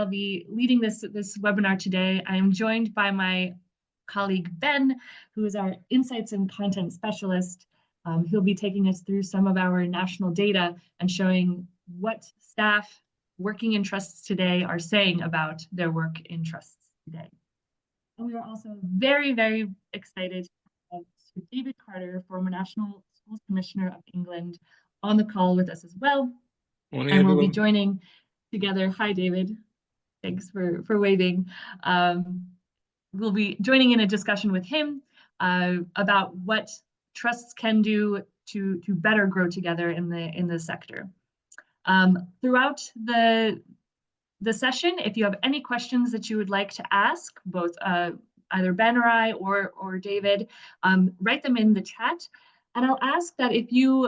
I'll be leading this webinar today. I am joined by my colleague Ben, who is our Insights and Content Specialist. He'll be taking us through some of our national data and showing what staff working in trusts today are saying about their work in trusts today. And we are also very, very excited to have Sir David Carter, former National Schools Commissioner of England, on the call with us as well. Morning, and everyone. We'll be joining together. Hi, David. Thanks for waving. We'll be joining in a discussion with him about what trusts can do to better grow together in the sector. Throughout the session, if you have any questions that you would like to ask, both either Ben or I or David, write them in the chat. And I'll ask that if you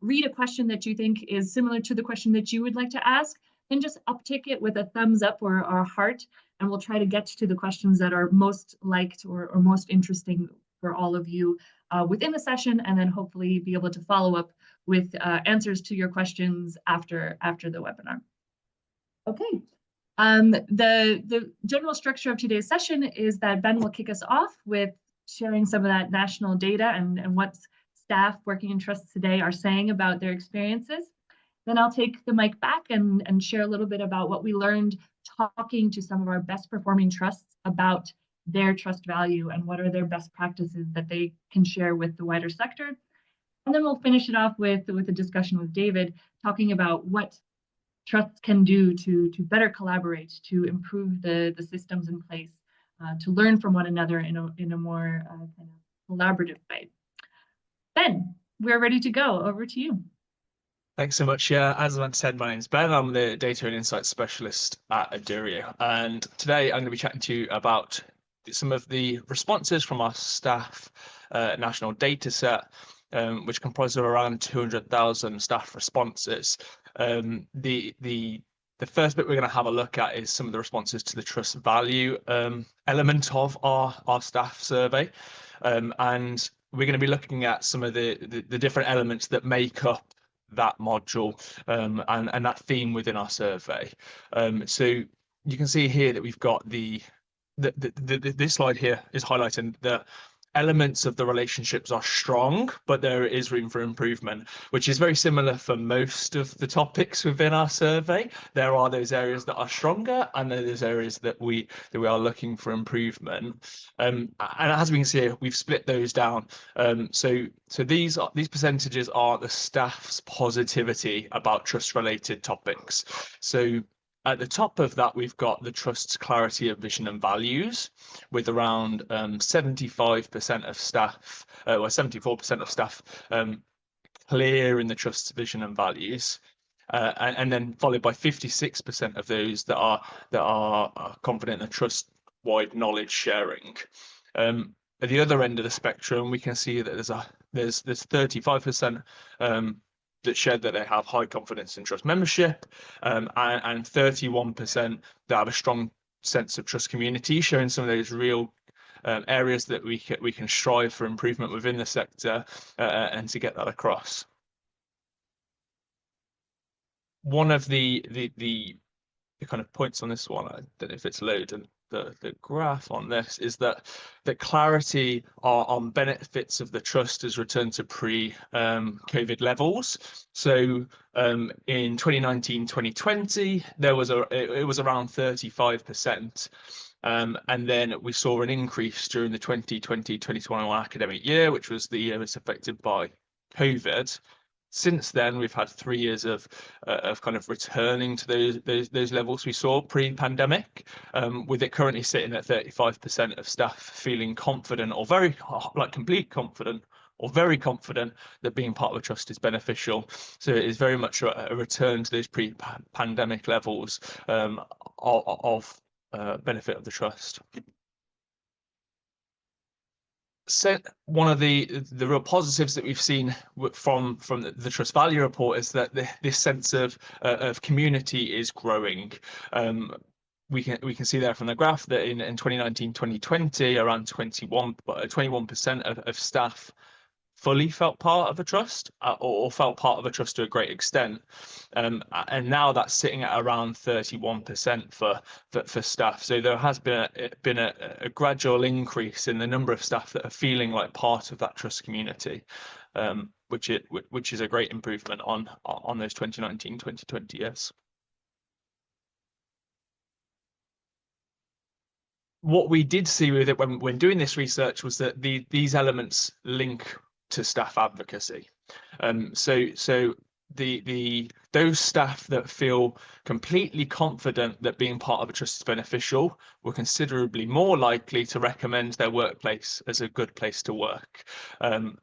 read a question that you think is similar to the question that you would like to ask, then just uptick it with a thumbs up or a heart, and we'll try to get to the questions that are most liked or most interesting for all of you within the session, and then hopefully be able to follow up with answers to your questions after the webinar. Okay. The general structure of today's session is that Ben will kick us off with sharing some of that national data and what staff working in trusts today are saying about their experiences. Then I'll take the mic back and share a little bit about what we learned talking to some of our best performing trusts about their trust value and what are their best practices that they can share with the wider sector. And then we'll finish it off with a discussion with David, talking about what trusts can do to better collaborate, to improve the systems in place, to learn from one another in a more kind of collaborative way. Ben, we're ready to go. Over to you. Thanks so much. Yeah, as I said, my name's Ben. I'm the Data and Insights Specialist at Adurio. And today I'm going to be chatting to you about some of the responses from our staff national data set, which comprises of around 200,000 staff responses. The first bit we're going to have a look at is some of the responses to the trust value element of our staff survey. And we're going to be looking at some of the different elements that make up that module and that theme within our survey. So you can see here that we've got this slide here is highlighting the elements of the relationships are strong, but there is room for improvement, which is very similar for most of the topics within our survey. There are those areas that are stronger, and there's areas that we are looking for improvement. And as we can see, we've split those down. So these percentages are the staff's positivity about trust-related topics. So at the top of that, we've got the trust's clarity of vision and values, with around 75% of staff, or 74% of staff, clear in the trust's vision and values, and then followed by 56% of those that are confident in the trust-wide knowledge sharing. At the other end of the spectrum, we can see that there's 35%. That shared that they have high confidence in trust membership, and 31% that have a strong sense of trust community, showing some of those real areas that we can strive for improvement within the sector and to get that across. One of the kind of points on this one, I don't know if it's loaded, the graph on this is that the clarity on benefits of the trust has returned to pre-COVID levels. So in 2019-2020, it was around 35%. And then we saw an increase during the 2020-2021 academic year, which was the year that's affected by COVID. Since then, we've had 3 years of kind of returning to those levels we saw pre-pandemic, with it currently sitting at 35% of staff feeling confident or complete confident or very confident that being part of a trust is beneficial. So it is very much a return to those pre-pandemic levels of benefit of the trust. So one of the real positives that we've seen from the trust value report is that this sense of community is growing. We can see there from the graph that in 2019-2020, around 21% of staff fully felt part of a trust or felt part of a trust to a great extent. And now that's sitting at around 31% for staff. So there has been a gradual increase in the number of staff that are feeling like part of that trust community, which is a great improvement on those 2019-2020 years. What we did see with it when doing this research was that these elements link to staff advocacy. So those staff that feel completely confident that being part of a trust is beneficial were considerably more likely to recommend their workplace as a good place to work. And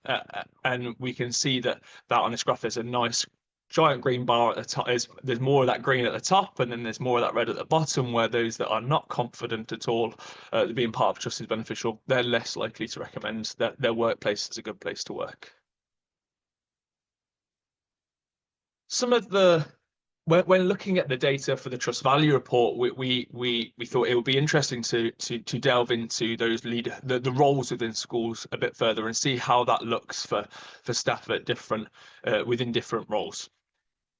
we can see that on this graph there's a nice giant green bar at the top. There's more of that green at the top, and then there's more of that red at the bottom, where those that are not confident at all that being part of a trust is beneficial, they're less likely to recommend that their workplace is a good place to work. Some of the when looking at the data for the trust value report, we thought it would be interesting to delve into those the roles within schools a bit further and see how that looks for staff at within different roles.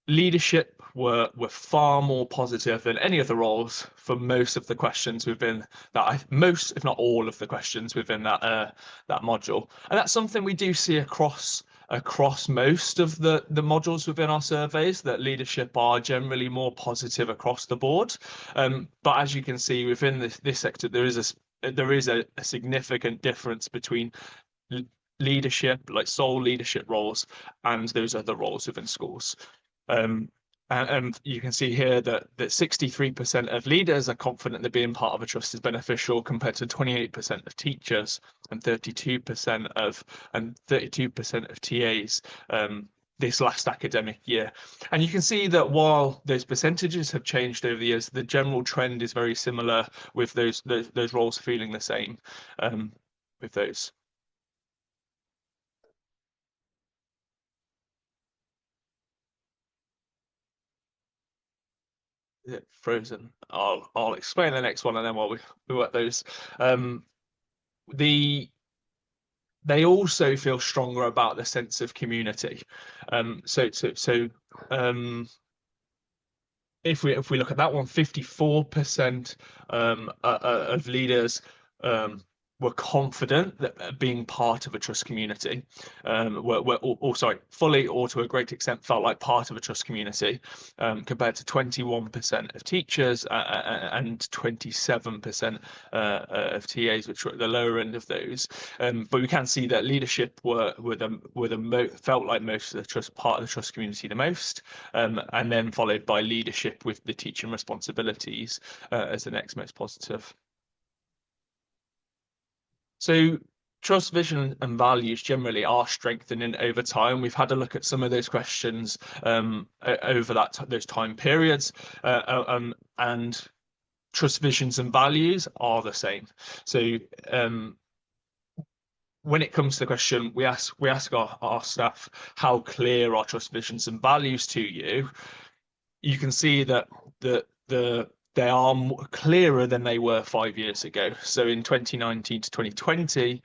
Leadership were far more positive than any of the roles for most of the questions within that. Most, if not all, of the questions within that module, and that's something we do see across most of the modules within our surveys, that leadership are generally more positive across the board. But as you can see within this sector, there is a significant difference between leadership, like sole leadership roles, and those other roles within schools. And you can see here that 63% of leaders are confident that being part of a trust is beneficial, compared to 28% of teachers and 32% of TAs this last academic year. And you can see that while those percentages have changed over the years, the general trend is very similar, with those roles feeling the same with those. Frozen. I'll explain the next one, and then while we work those, they also feel stronger about the sense of community. If we look at that one, 54% of leaders were confident that being part of a trust community, fully or to a great extent felt like part of a trust community, compared to 21% of teachers and 27% of TAs, which were at the lower end of those. But we can see that leadership felt like most of the part of the trust community the most, and then followed by leadership with the teaching responsibilities as the next most positive. So trust, vision, and values generally are strengthening over time. We've had a look at some of those questions over those time periods, and trust, visions, and values are the same. So when it comes to the question, we ask our staff, how clear are trust, visions, and values to you? You can see that they are clearer than they were 5 years ago. So in 2019 to 2020,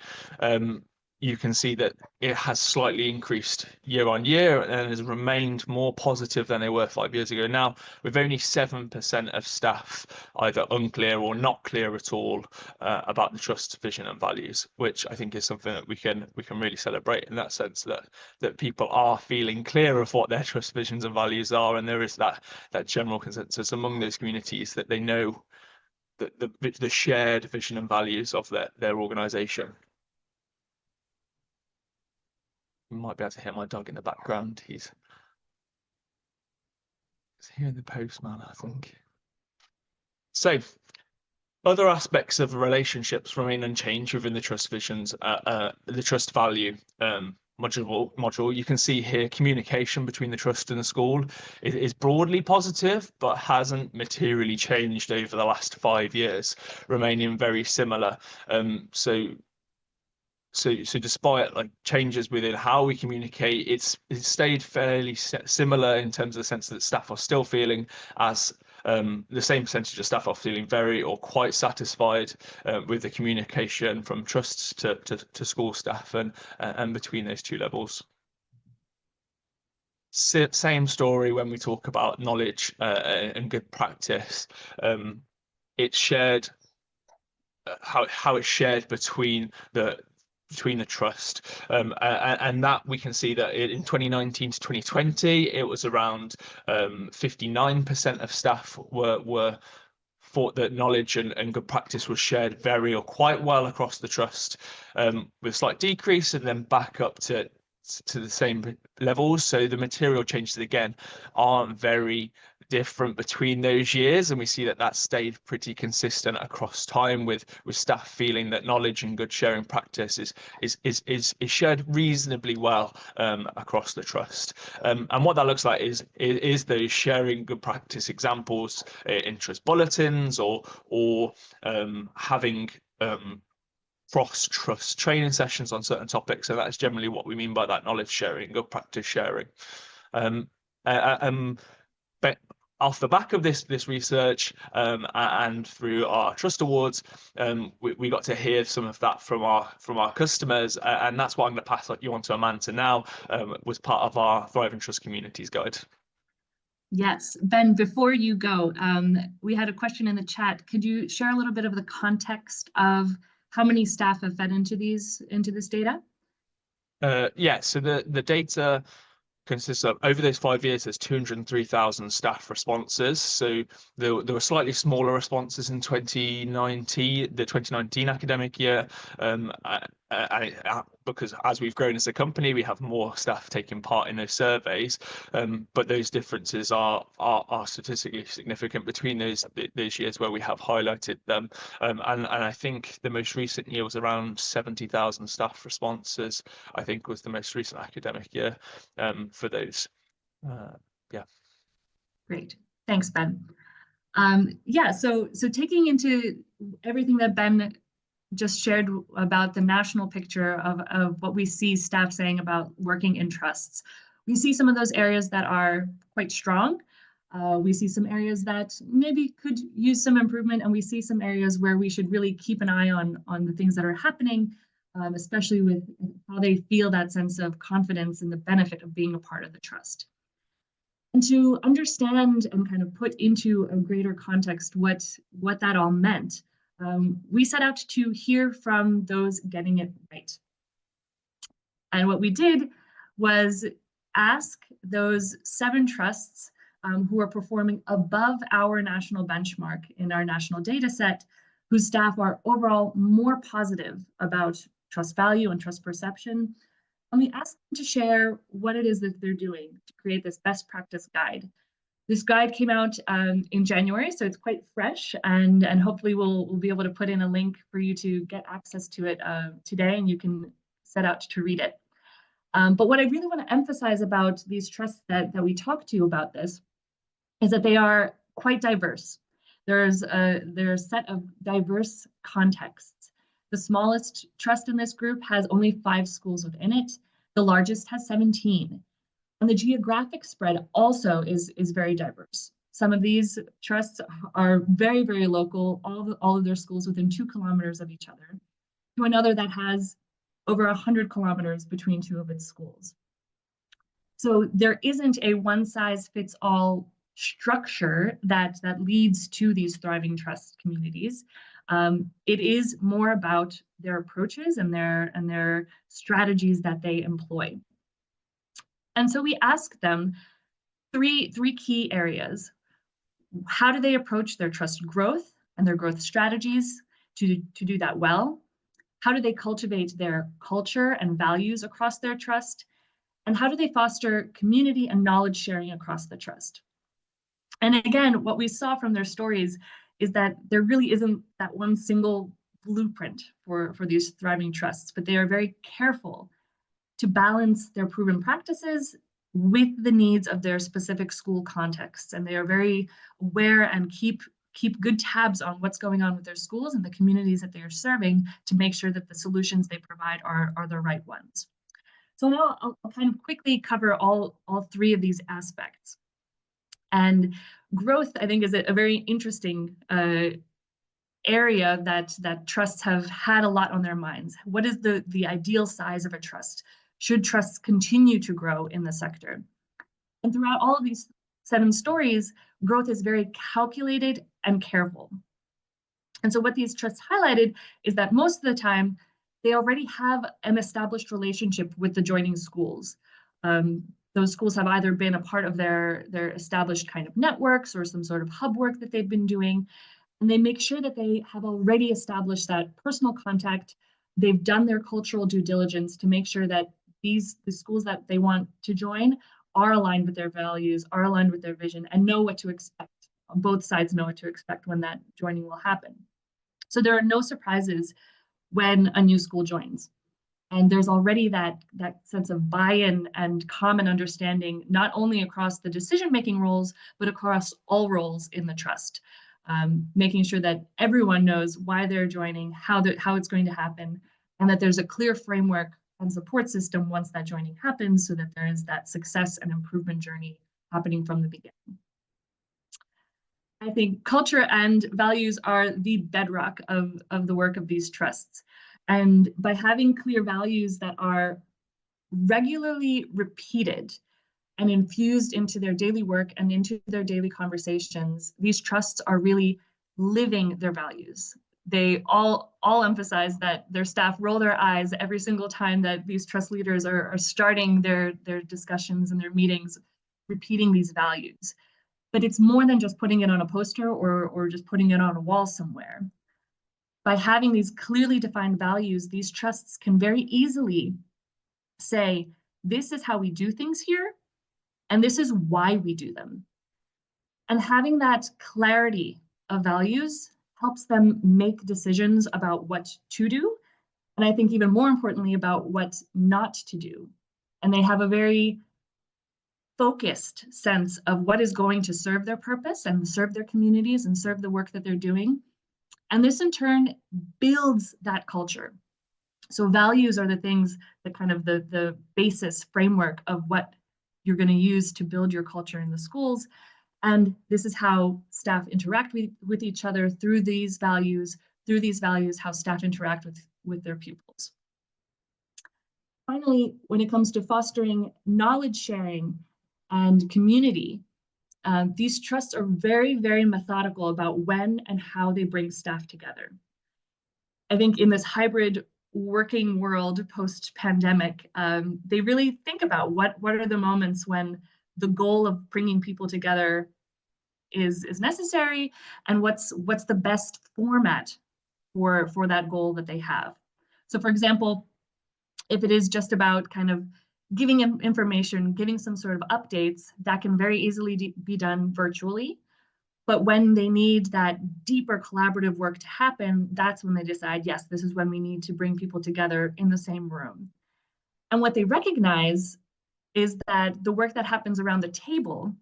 you can see that it has slightly increased year on year and has remained more positive than they were 5 years ago. Now, with only 7% of staff either unclear or not clear at all about the trust, vision, and values, which I think is something that we can really celebrate, in that sense that people are feeling clear of what their trust, visions, and values are, and there is that general consensus among those communities that they know that the shared vision and values of their organisation. You might be able to hear my dog in the background. He's hearing the postman, I think. So, other aspects of relationships remain unchanged within the trust visions, the trust value module. You can see here communication between the trust and the school is broadly positive, but hasn't materially changed over the last 5 years, remaining very similar. So despite like changes within how we communicate, it's stayed fairly similar in terms of the sense that staff are still feeling as the same percentage of staff are feeling very or quite satisfied with the communication from trusts to school staff and between those two levels. Same story when we talk about knowledge and good practice. It's shared, how it's shared between the trust, and that we can see that in 2019 to 2020 it was around 59% of staff were thought that knowledge and good practice was shared very or quite well across the trust, with slight decrease and then back up to the same levels. So the material changes again aren't very different between those years, and we see that stayed pretty consistent across time, with staff feeling that knowledge and good sharing practice is shared reasonably well across the trust. And what that looks like is those sharing good practice examples in trust bulletins, or having cross-trust training sessions on certain topics. So that's generally what we mean by that knowledge sharing, good practice sharing. But off the back of this research, and through our trust awards, we got to hear some of that from our customers, and that's what I'm going to pass you on to Amanda now, was part of our Thriving Trust Communities Guide. Yes, Ben, before you go, we had a question in the chat. Could you share a little bit of the context of how many staff have fed into this data? Yeah, so the data consists of, over those 5 years, there's 203,000 staff responses. So there were slightly smaller responses in 2019, the 2019 academic year, because as we've grown as a company, we have more staff taking part in those surveys. But those differences are statistically significant between those years where we have highlighted them. And I think the most recent year was around 70,000 staff responses, I think was the most recent academic year for those. Yeah. Great. Thanks, Ben. Yeah, so taking into everything that Ben just shared about the national picture of what we see staff saying about working in trusts, we see some of those areas that are quite strong. We see some areas that maybe could use some improvement, and we see some areas where we should really keep an eye on the things that are happening, especially with how they feel that sense of confidence and the benefit of being a part of the trust. And to understand and kind of put into a greater context what that all meant, we set out to hear from those getting it right. And what we did was ask those 7 trusts who are performing above our national benchmark in our national data set, whose staff are overall more positive about trust value and trust perception. And we asked them to share what it is that they're doing to create this best practice guide. This guide came out in January, so it's quite fresh, and hopefully we'll be able to put in a link for you to get access to it today, and you can set out to read it. But what I really want to emphasize about these trusts that we talked to about this is that they are quite diverse. They're a set of diverse contexts. The smallest trust in this group has only 5 schools within it. The largest has 17. And the geographic spread also is very diverse. Some of these trusts are very, very local, all of their schools within 2 kilometers of each other, to another that has over 100 kilometers between 2 of its schools. So there isn't a one-size-fits-all structure that leads to these thriving trust communities. It is more about their approaches and their strategies that they employ. And so we asked them three key areas. How do they approach their trust growth and their growth strategies to do that well? How do they cultivate their culture and values across their trust? And how do they foster community and knowledge sharing across the trust? And again, what we saw from their stories is that there really isn't that one single blueprint for these thriving trusts, but they are very careful to balance their proven practices with the needs of their specific school contexts. And they are very aware and keep good tabs on what's going on with their schools and the communities that they are serving to make sure that the solutions they provide are the right ones. So now I'll kind of quickly cover all 3 of these aspects. And growth, I think, is a very interesting area that trusts have had a lot on their minds. What is the ideal size of a trust? Should trusts continue to grow in the sector? And throughout all of these 7 stories, growth is very calculated and careful. And so what these trusts highlighted is that most of the time, they already have an established relationship with the joining schools. Those schools have either been a part of their established kind of networks or some sort of hub work that they've been doing. And they make sure that they have already established that personal contact. They've done their cultural due diligence to make sure that the schools that they want to join are aligned with their values, are aligned with their vision, and know what to expect. Both sides know what to expect when that joining will happen. So there are no surprises when a new school joins. And there's already that sense of buy-in and common understanding, not only across the decision-making roles, but across all roles in the trust. Making sure that everyone knows why they're joining, how it's going to happen, and that there's a clear framework and support system once that joining happens, so that there is that success and improvement journey happening from the beginning. I think culture and values are the bedrock of the work of these trusts. And by having clear values that are regularly repeated and infused into their daily work and into their daily conversations, these trusts are really living their values. They all emphasize that their staff roll their eyes every single time that these trust leaders are starting their discussions and their meetings, repeating these values. But it's more than just putting it on a poster or just putting it on a wall somewhere. By having these clearly defined values, these trusts can very easily say, this is how we do things here, and this is why we do them. And having that clarity of values helps them make decisions about what to do, and I think even more importantly, about what not to do. And they have a very focused sense of what is going to serve their purpose and serve their communities and serve the work that they're doing. And this in turn builds that culture. So values are the things that kind of the basis framework of what you're going to use to build your culture in the schools. And this is how staff interact with each other through these values, how staff interact with their pupils. Finally, when it comes to fostering knowledge sharing and community, these trusts are very, very methodical about when and how they bring staff together. I think in this hybrid working world post-pandemic, they really think about what are the moments when the goal of bringing people together is necessary, and what's the best format for that goal that they have. So for example, if it is just about kind of giving information, giving some sort of updates, that can very easily be done virtually. But when they need that deeper collaborative work to happen, that's when they decide, yes, this is when we need to bring people together in the same room. And what they recognize is that the work that happens around the table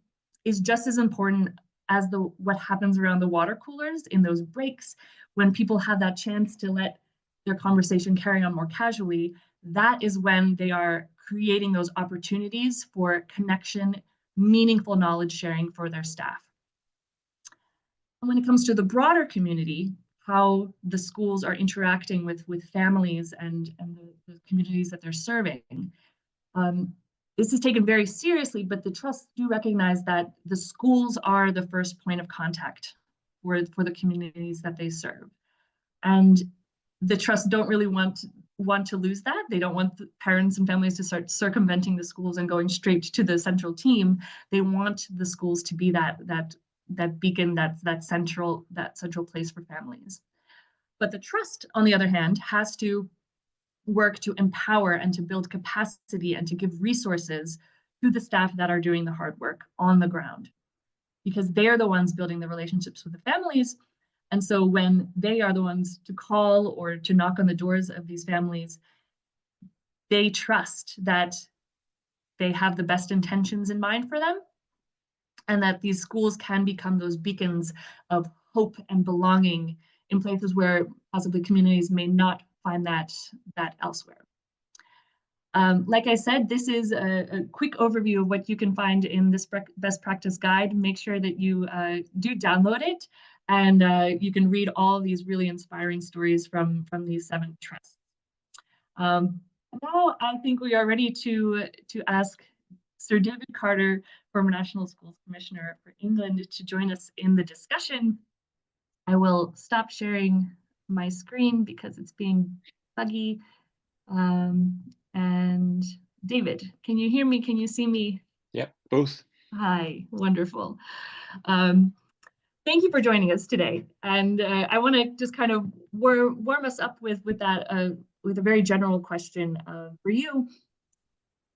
is just as important as what happens around the water coolers in those breaks, when people have that chance to let their conversation carry on more casually. That is when they are creating those opportunities for connection, meaningful knowledge sharing for their staff. And when it comes to the broader community, how the schools are interacting with families and the communities that they're serving, this is taken very seriously, but the trusts do recognize that the schools are the first point of contact for the communities that they serve. And the trusts don't really want to lose that. They don't want the parents and families to start circumventing the schools and going straight to the central team. They want the schools to be that beacon, that central place for families. But the trust, on the other hand, has to work to empower and to build capacity and to give resources to the staff that are doing the hard work on the ground, because they're the ones building the relationships with the families. And so when they are the ones to call or to knock on the doors of these families, they trust that they have the best intentions in mind for them, and that these schools can become those beacons of hope and belonging in places where possibly communities may not find that elsewhere. Like I said, this is a quick overview of what you can find in this best practice guide. Make sure that you do download it, and you can read all of these really inspiring stories from these 7 trusts. Now I think we are ready to ask Sir David Carter, former National Schools Commissioner for England, to join us in the discussion. I will stop sharing my screen because it's being buggy. And David, can you hear me? Can you see me? Yep, both. Hi, wonderful. Thank you for joining us today. And I want to just kind of warm us up with that with a very general question for you.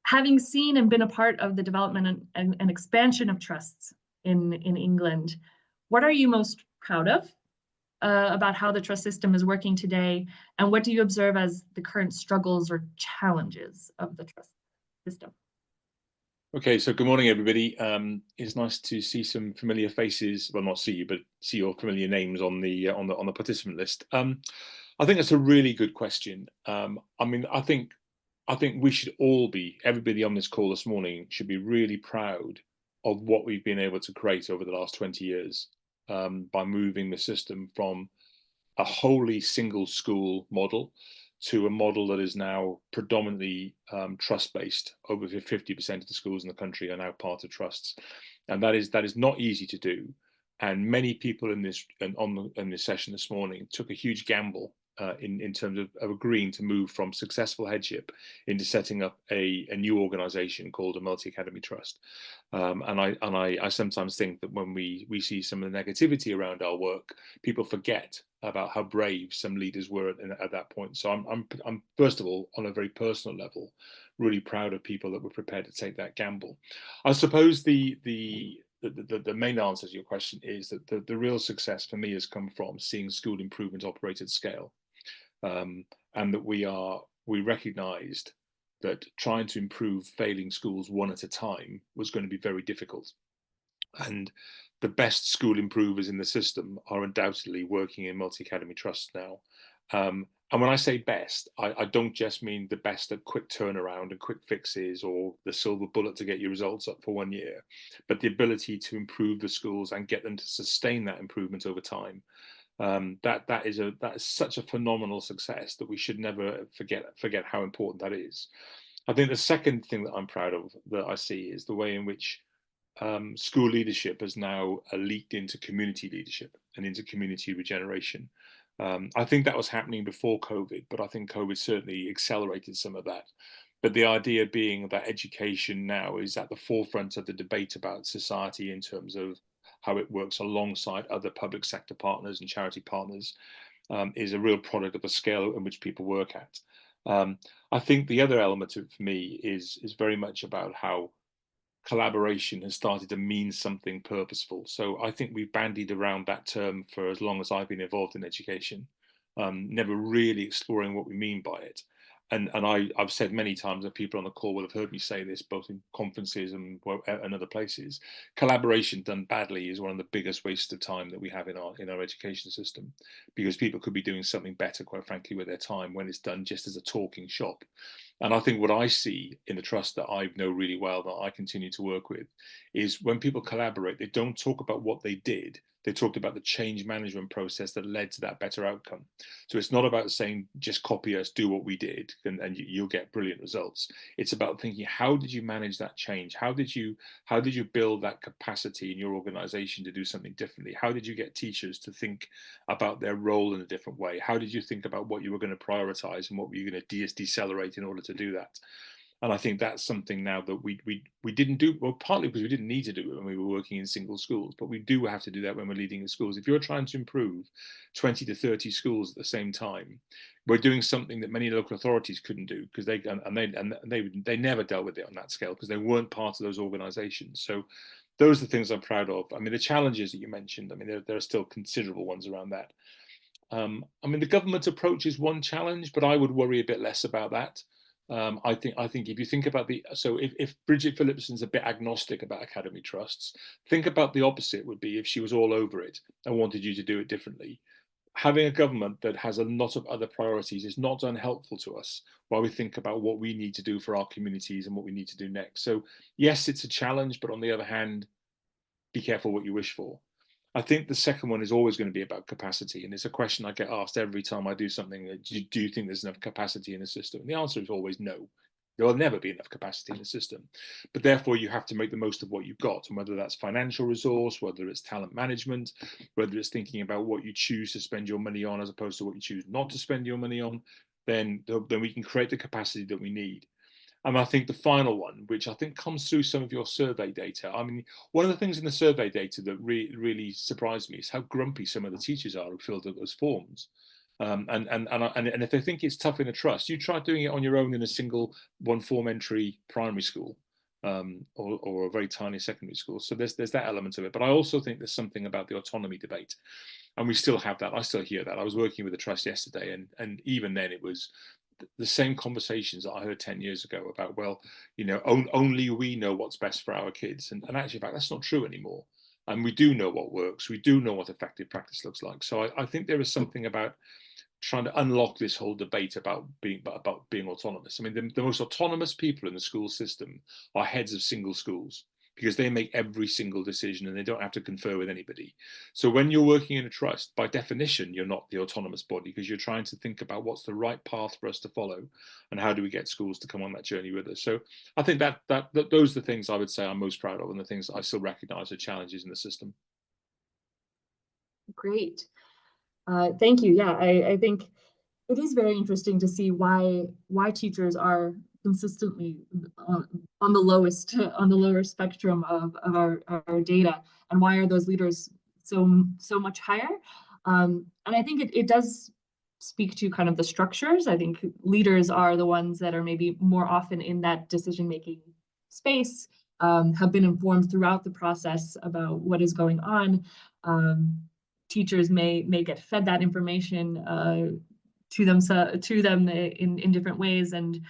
Having seen and been a part of the development and expansion of trusts in England, what are you most proud of about how the trust system is working today, and what do you observe as the current struggles or challenges of the trust system? Okay, so good morning, everybody. It's nice to see some familiar faces. Well, not see you, but see your familiar names on the participant list. I think that's a really good question. I mean, I think we should all be, everybody on this call this morning should be really proud of what we've been able to create over the last 20 years by moving the system from a wholly single school model to a model that is now predominantly trust-based. Over 50% of the schools in the country are now part of trusts, and that is not easy to do. And many people in this session this morning took a huge gamble in terms of agreeing to move from successful headship into setting up a new organization called a multi-academy trust. And I sometimes think that when we see some of the negativity around our work, people forget about how brave some leaders were at that point. So I'm first of all, on a very personal level, really proud of people that were prepared to take that gamble. I suppose the main answer to your question is that the real success for me has come from seeing school improvement operate at scale, and that we recognised that trying to improve failing schools one at a time was going to be very difficult. And the best school improvers in the system are undoubtedly working in multi-academy trusts now. And when I say best, I don't just mean the best at quick turnaround and quick fixes or the silver bullet to get your results up for 1 year, but the ability to improve the schools and get them to sustain that improvement over time. That is such a phenomenal success that we should never forget how important that is. I think the second thing that I'm proud of that I see is the way in which school leadership has now leaked into community leadership and into community regeneration. I think that was happening before COVID, but I think COVID certainly accelerated some of that. But the idea being that education now is at the forefront of the debate about society in terms of how it works alongside other public sector partners and charity partners is a real product of the scale in which people work at. I think the other element of it for me is very much about how collaboration has started to mean something purposeful. So I think we've bandied around that term for as long as I've been involved in education, never really exploring what we mean by it. And I've said many times, that people on the call will have heard me say this, both in conferences and other places, collaboration done badly is one of the biggest wastes of time that we have in our education system, because people could be doing something better, quite frankly, with their time when it's done just as a talking shop. And I think what I see in the trust that I know really well, that I continue to work with, is when people collaborate, they don't talk about what they did. They talked about the change management process that led to that better outcome. So it's not about saying, just copy us, do what we did, and you'll get brilliant results. It's about thinking, how did you manage that change? How did you build that capacity in your organization to do something differently? How did you get teachers to think about their role in a different way? How did you think about what you were going to prioritize and what were you going to decelerate in order to do that? And I think that's something now that we didn't do, well, partly because we didn't need to do it when we were working in single schools, but we do have to do that when we're leading in schools. If you're trying to improve 20 to 30 schools at the same time, we're doing something that many local authorities couldn't do, because they never dealt with it on that scale because they weren't part of those organizations. So those are the things I'm proud of. I mean, the challenges that you mentioned, I mean, there are still considerable ones around that. I mean, the government approach is one challenge, but I would worry a bit less about that. I think if you think about if Bridget Phillipson's a bit agnostic about academy trusts, think about the opposite would be if she was all over it and wanted you to do it differently. having a government that has a lot of other priorities is not unhelpful to us while we think about what we need to do for our communities and what we need to do next. So yes, it's a challenge, but on the other hand, be careful what you wish for. I think the second one is always going to be about capacity. And it's a question I get asked every time I do something. Do you think there's enough capacity in the system? And the answer is always no. There will never be enough capacity in the system. But therefore, you have to make the most of what you've got. And whether that's financial resource, whether it's talent management, whether it's thinking about what you choose to spend your money on as opposed to what you choose not to spend your money on, then we can create the capacity that we need. And I think the final one, which I think comes through some of your survey data. I mean, one of the things in the survey data that really surprised me is how grumpy some of the teachers are who filled out those forms. And if they think it's tough in a trust, you try doing it on your own in a single one form entry primary school, or a very tiny secondary school. So there's that element of it. But I also think there's something about the autonomy debate, and we still have that. I still hear that. I was working with a trust yesterday, and even then it was the same conversations that I heard 10 years ago about, well, only we know what's best for our kids. And actually, in fact, that's not true anymore. And we do know what works. We do know what effective practice looks like. So I think there is something about trying to unlock this whole debate about being autonomous. I mean, the most autonomous people in the school system are heads of single schools, because they make every single decision and they don't have to confer with anybody. So when you're working in a trust, by definition, you're not the autonomous body, because you're trying to think about what's the right path for us to follow and how do we get schools to come on that journey with us. So I think that those are the things I would say I'm most proud of, and the things I still recognize are challenges in the system. Great. Thank you. Yeah, I think it is very interesting to see why teachers are consistently on the lower spectrum of our data, and why are those leaders so much higher. And I think it does speak to kind of the structures. I think leaders are the ones that are maybe more often in that decision-making space, have been informed throughout the process about what is going on. Teachers may get fed that information to them in different ways, and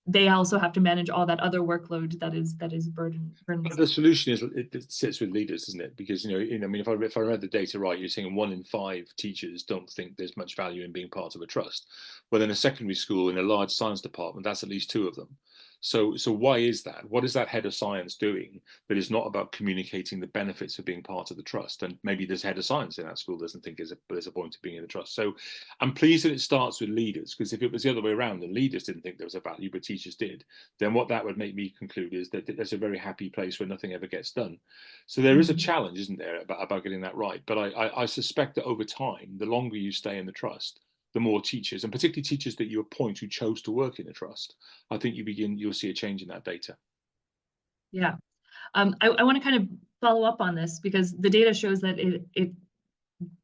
they also have to manage all that other workload that is burdensome. The solution is it sits with leaders, isn't it? Because I mean, if I read the data right, you're saying 1 in 5 teachers don't think there's much value in being part of a trust. Well, in a secondary school, in a large science department, that's at least 2 of them. So why is that? What is that head of science doing that is not about communicating the benefits of being part of the trust? And maybe this head of science in that school doesn't think there's a point of being in the trust. So I'm pleased that it starts with leaders, because if it was the other way around and leaders didn't think there was a value but teachers did, then what that would make me conclude is that there's a very happy place where nothing ever gets done. So there is a challenge, isn't there, about getting that right? But I suspect that over time, the longer you stay in the trust, the more teachers, and particularly teachers that you appoint who chose to work in a trust, I think you'll see a change in that data. Yeah. I want to kind of follow up on this, because the data shows that it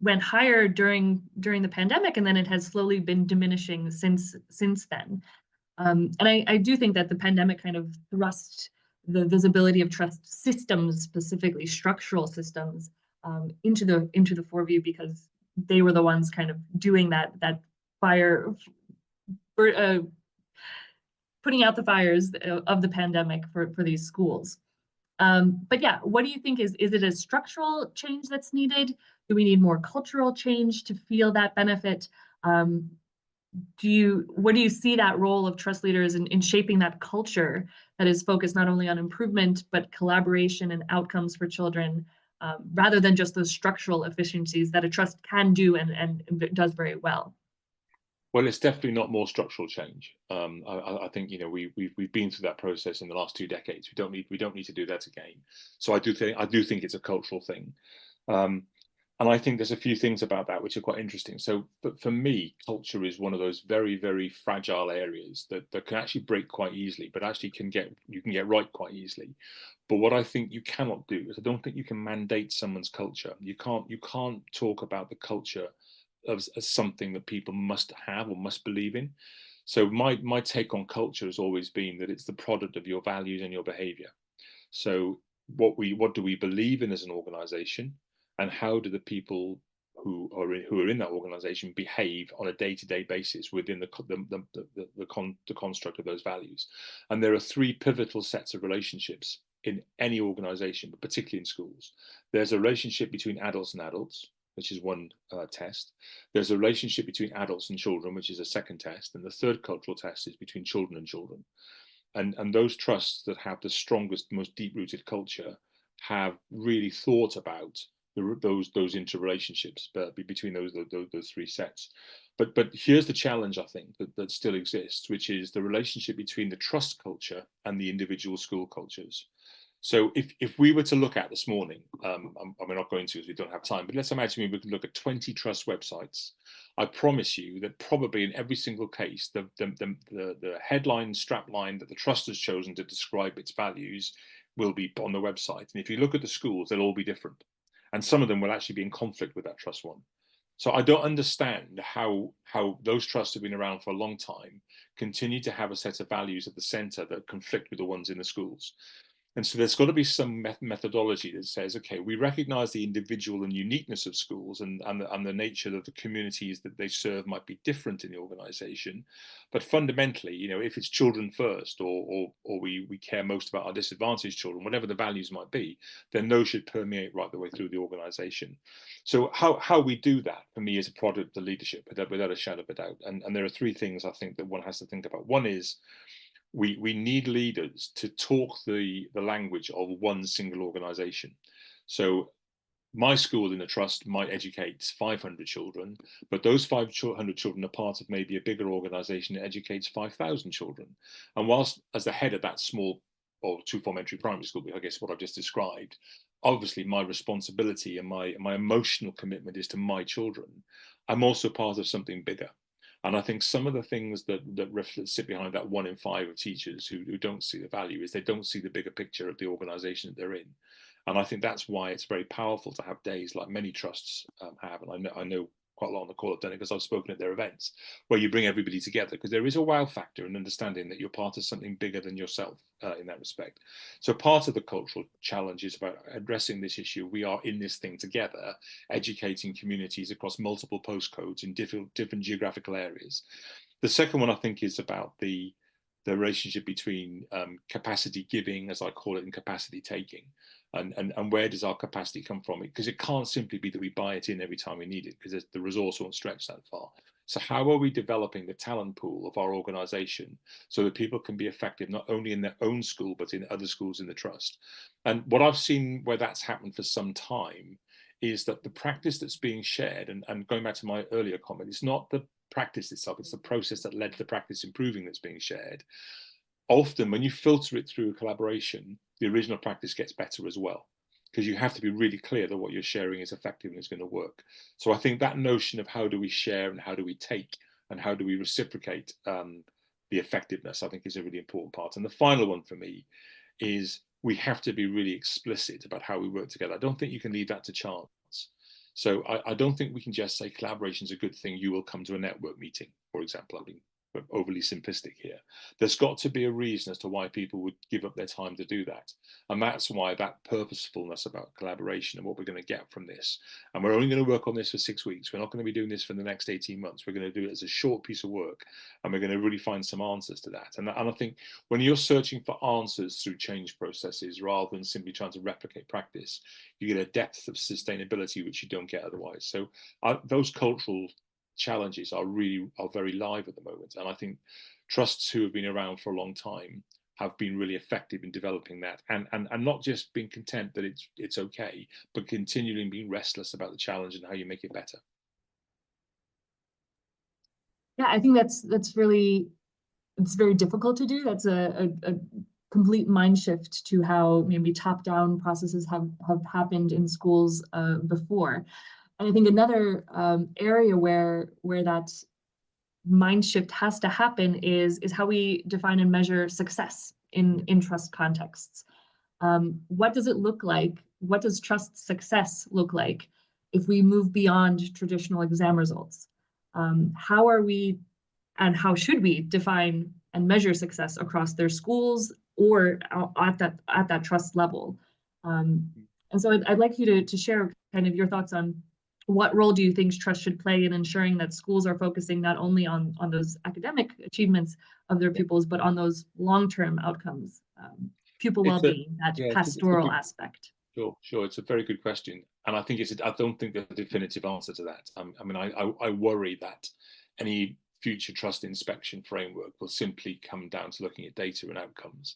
went higher during the pandemic, and then it has slowly been diminishing since then. And I do think that the pandemic kind of thrust the visibility of trust systems, specifically structural systems, into the foreview, because they were the ones kind of doing that fire, putting out the fires of the pandemic for these schools. But yeah, what do you think is it a structural change that's needed? Do we need more cultural change to feel that benefit? What do you see that role of trust leaders in shaping that culture that is focused not only on improvement, but collaboration and outcomes for children, rather than just those structural efficiencies that a trust can do and does very well? Well, it's definitely not more structural change. I think we've been through that process in the last 2 decades. We don't need to do that again. So I do think it's a cultural thing, and I think there's a few things about that which are quite interesting. So, but for me, culture is one of those very, very fragile areas that can actually break quite easily, but actually you can get right quite easily. But what I think you cannot do is I don't think you can mandate someone's culture. You can't talk about the culture as something that people must have or must believe in. So my take on culture has always been that it's the product of your values and your behavior. So what do we believe in as an organization, and how do the people who are in that organization behave on a day-to-day basis within the construct of those values? And there are 3 pivotal sets of relationships in any organization, but particularly in schools. There's a relationship between adults and adults. which is one test. There's a relationship between adults and children, which is a second test. And the third cultural test is between children and children. And those trusts that have the strongest, most deep-rooted culture have really thought about those interrelationships between those three sets. But here's the challenge, I think, that still exists, which is the relationship between the trust culture and the individual school cultures. So if we were to look at this morning, we're not going to because we don't have time, but let's imagine we could look at 20 trust websites. I promise you that probably in every single case, the headline, strapline that the trust has chosen to describe its values will be on the website. And if you look at the schools, they'll all be different. And some of them will actually be in conflict with that trust one. So I don't understand how those trusts have been around for a long time, continue to have a set of values at the center that conflict with the ones in the schools. And so there's got to be some methodology that says, okay, we recognize the individual and uniqueness of schools and the nature of the communities that they serve might be different in the organization. But fundamentally, you know, if it's children first or we care most about our disadvantaged children, whatever the values might be, then those should permeate right the way through the organization. So how we do that, for me, is a product of the leadership, without a shadow of a doubt. And there are three things I think that one has to think about. One is, we need leaders to talk the language of one single organization. So my school in a trust might educate 500 children, but those 500 children are part of maybe a bigger organization that educates 5,000 children. And whilst as the head of that small or two-form entry primary school, I guess what I've just described, obviously my responsibility and my emotional commitment is to my children, I'm also part of something bigger. And I think some of the things that sit behind that 1 in 5 of teachers who don't see the value is they don't see the bigger picture of the organization that they're in. And I think that's why it's very powerful to have days like many trusts have. And I know quite a lot on the call have done it because I've spoken at their events, where you bring everybody together, because there is a wow factor in understanding that you're part of something bigger than yourself in that respect. So part of the cultural challenge is about addressing this issue. We are in this thing together, educating communities across multiple postcodes in different geographical areas. The second one, I think, is about the relationship between capacity giving, as I call it, and capacity taking. And where does our capacity come from? Because it can't simply be that we buy it in every time we need it, because the resource won't stretch that far. So how are we developing the talent pool of our organization so that people can be effective not only in their own school, but in other schools in the trust? And what I've seen where that's happened for some time is that the practice that's being shared, and going back to my earlier comment, it's not the practice itself, it's the process that led to the practice improving that's being shared. Often when you filter it through a collaboration, the original practice gets better as well, because you have to be really clear that what you're sharing is effective and is going to work. So I think that notion of how do we share and how do we take and how do we reciprocate the effectiveness, I think, is a really important part. And the final one for me is we have to be really explicit about how we work together. I don't think you can leave that to chance. So I don't think we can just say collaboration is a good thing. You will come to a network meeting, for example. I mean, we're overly simplistic here. There's got to be a reason as to why people would give up their time to do that. And that's why that purposefulness about collaboration and what we're going to get from this. And we're only going to work on this for 6 weeks. We're not going to be doing this for the next 18 months. We're going to do it as a short piece of work. And we're going to really find some answers to that. And I think when you're searching for answers through change processes, rather than simply trying to replicate practice, you get a depth of sustainability which you don't get otherwise. So those cultural challenges are very live at the moment, and I think trusts who have been around for a long time have been really effective in developing that, and not just being content that it's okay, but continually being restless about the challenge and how you make it better. Yeah, I think it's very difficult to do. That's a complete mind shift to how maybe top-down processes have happened in schools before. And I think another area where that mind shift has to happen is how we define and measure success in trust contexts. What does it look like? What does trust success look like if we move beyond traditional exam results? How are we and how should we define and measure success across their schools or at that trust level? And so I'd like you to share kind of your thoughts on what role do you think trust should play in ensuring that schools are focusing not only on those academic achievements of their pupils, but on those long-term outcomes, pupil well-being, that pastoral aspect? Sure. It's a very good question, and I think I don't think there's a definitive answer to that. I mean, I worry that any future trust inspection framework will simply come down to looking at data and outcomes.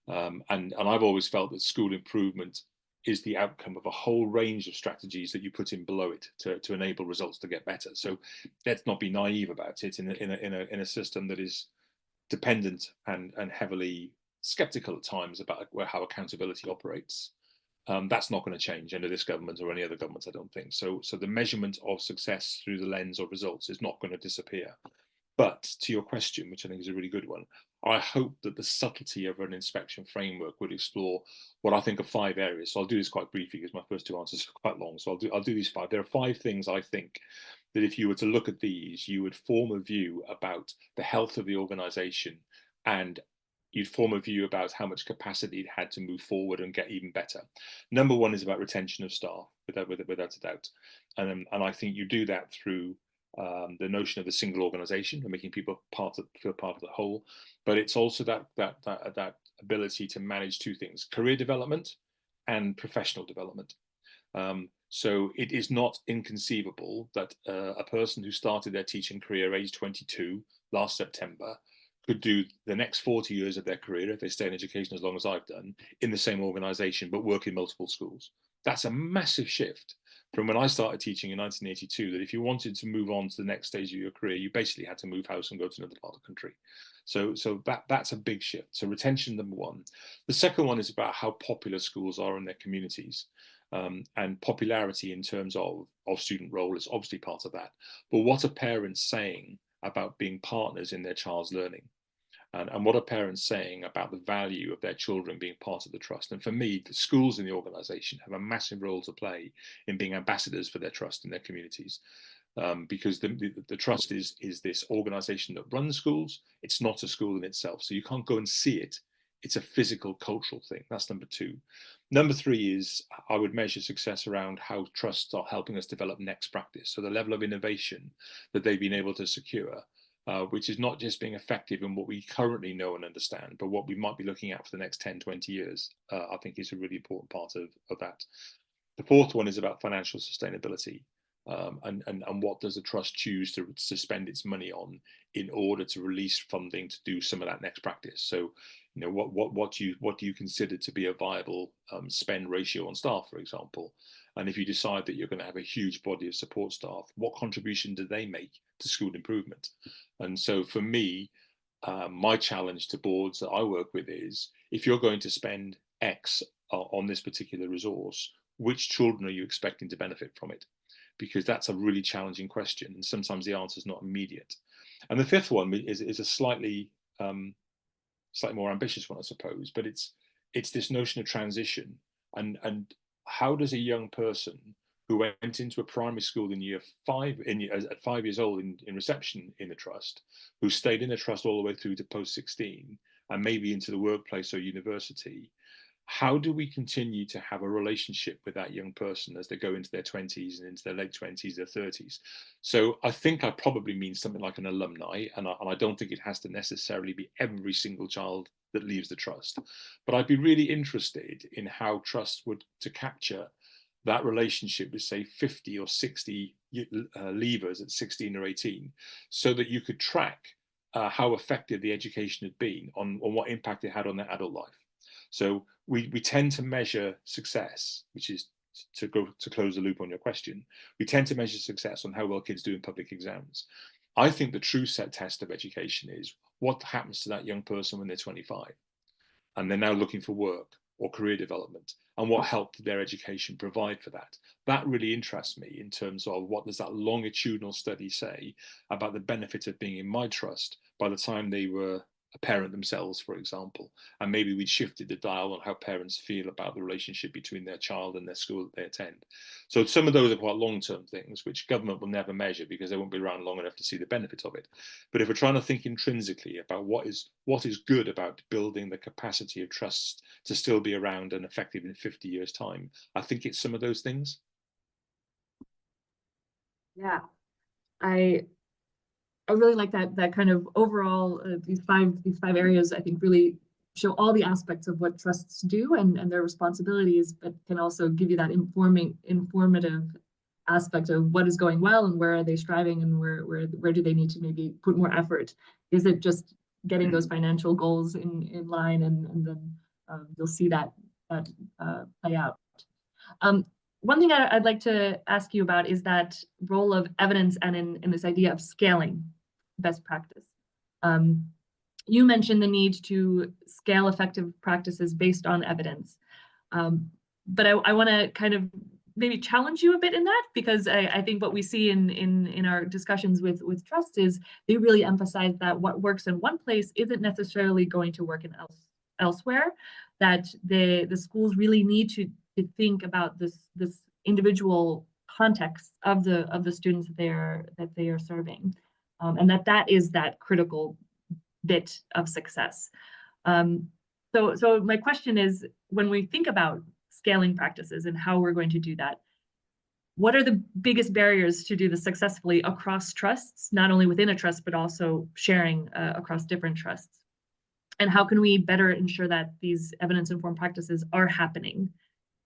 And I've always felt that school improvement is the outcome of a whole range of strategies that you put in below it to enable results to get better. So let's not be naive about it in a system that is dependent and heavily skeptical at times about how accountability operates. That's not going to change under this government or any other government, I don't think. So the measurement of success through the lens of results is not going to disappear. But to your question, which I think is a really good one, I hope that the subtlety of an inspection framework would explore what I think are 5 areas. So I'll do this quite briefly because my first 2 answers are quite long. So I'll do these 5. There are 5 things I think that if you were to look at these, you would form a view about the health of the organisation, and you'd form a view about how much capacity it had to move forward and get even better. Number 1 is about retention of staff, without a doubt. And I think you do that through the notion of the single organisation and making people feel part of the whole. But it's also that ability to manage 2 things: career development and professional development. So it is not inconceivable that a person who started their teaching career age 22 last September could do the next 40 years of their career, if they stay in education as long as I've done, in the same organisation, but work in multiple schools. That's a massive shift from when I started teaching in 1982, that if you wanted to move on to the next stage of your career, you basically had to move house and go to another part of the country. So that's a big shift. So retention, number 1. The second one is about how popular schools are in their communities. And popularity in terms of student role is obviously part of that. But what are parents saying about being partners in their child's learning? And what are parents saying about the value of their children being part of the trust? And for me, the schools in the organisation have a massive role to play in being ambassadors for their trust in their communities. Because the trust is this organisation that runs schools. It's not a school in itself. So you can't go and see it. It's a physical, cultural thing. That's number 2. Number 3 is I would measure success around how trusts are helping us develop next practice. So the level of innovation that they've been able to secure, which is not just being effective in what we currently know and understand, but what we might be looking at for the next 10, 20 years, I think is a really important part of that. The 4th one is about financial sustainability. And what does the trust choose to spend its money on in order to release funding to do some of that next practice? So, you know, what do you consider to be a viable spend ratio on staff, for example? And if you decide that you're going to have a huge body of support staff, what contribution do they make to school improvement? And so for me, my challenge to boards that I work with is, if you're going to spend X on this particular resource, which children are you expecting to benefit from it? Because that's a really challenging question, and sometimes the answer is not immediate. And the 5th one is a slightly more ambitious one, I suppose, but it's this notion of transition, and how does a young person who went into a primary school in year 5, at 5 years old in reception in the trust, who stayed in the trust all the way through to post 16 and maybe into the workplace or university, how do we continue to have a relationship with that young person as they go into their 20s and into their late 20s, their 30s? So I think I probably mean something like an alumni, and I don't think it has to necessarily be every single child that leaves the trust. But I'd be really interested in how trusts would to capture that relationship with, say, 50 or 60 leavers at 16 or 18, so that you could track how effective the education had been on what impact it had on their adult life. So we tend to measure success, which is to close the loop on your question. We tend to measure success on how well kids do in public exams. I think the true test of education is what happens to that young person when they're 25 and they're now looking for work or career development, and what help did their education provide for that. That really interests me in terms of what does that longitudinal study say about the benefit of being in my trust by the time they were a parent themselves, for example. And maybe we'd shifted the dial on how parents feel about the relationship between their child and their school that they attend. So some of those are quite long-term things, which government will never measure because they won't be around long enough to see the benefit of it. But if we're trying to think intrinsically about what is good about building the capacity of trusts to still be around and effective in 50 years' time, I think it's some of those things. Yeah, I really like that kind of overall these five areas, I think, really show all the aspects of what trusts do and their responsibilities, but can also give you that informative aspect of what is going well and where are they striving and where do they need to maybe put more effort. Is it just getting those financial goals in line, and then you'll see that play out. One thing I'd like to ask you about is that role of evidence and in this idea of scaling best practice. You mentioned the need to scale effective practices based on evidence. But I want to kind of maybe challenge you a bit in that, because I think what we see in our discussions with trusts is they really emphasize that what works in one place isn't necessarily going to work in elsewhere, that the schools really need to think about this individual context of the students that they are serving, and that is that critical bit of success. So my question is, when we think about scaling practices and how we're going to do that, what are the biggest barriers to do this successfully across trusts, not only within a trust, but also sharing across different trusts? And how can we better ensure that these evidence-informed practices are happening,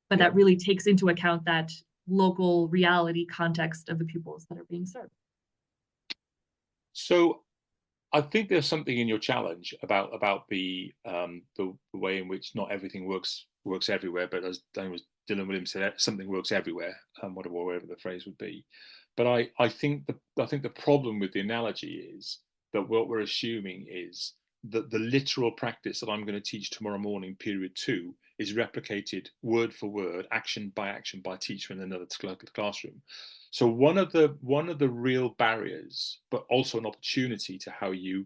but that really takes into account that local reality context of the pupils that are being served? So I think there's something in your challenge about the way in which not everything works everywhere, but as Dylan Williams said, something works everywhere, whatever the phrase would be. But I think the problem with the analogy is that what we're assuming is that the literal practice that I'm going to teach tomorrow morning, period 2, is replicated word for word, action by teacher in another classroom. So one of the real barriers, but also an opportunity to how you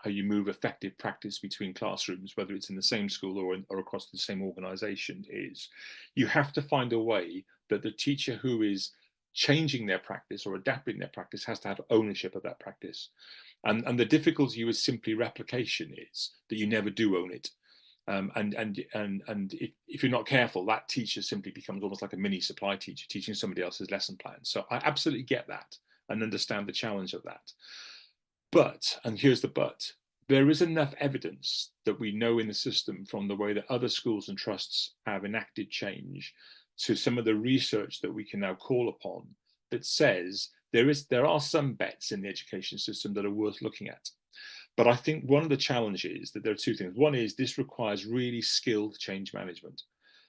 move effective practice between classrooms, whether it's in the same school or across the same organization, is you have to find a way that the teacher who is changing their practice or adapting their practice has to have ownership of that practice. And the difficulty with simply replication is that you never do own it. And if you're not careful, that teacher simply becomes almost like a mini supply teacher teaching somebody else's lesson plan. So I absolutely get that and understand the challenge of that. But, and here's the but, there is enough evidence that we know in the system from the way that other schools and trusts have enacted change to some of the research that we can now call upon that says there are some bets in the education system that are worth looking at. But I think one of the challenges is that there are two things. One is this requires really skilled change management.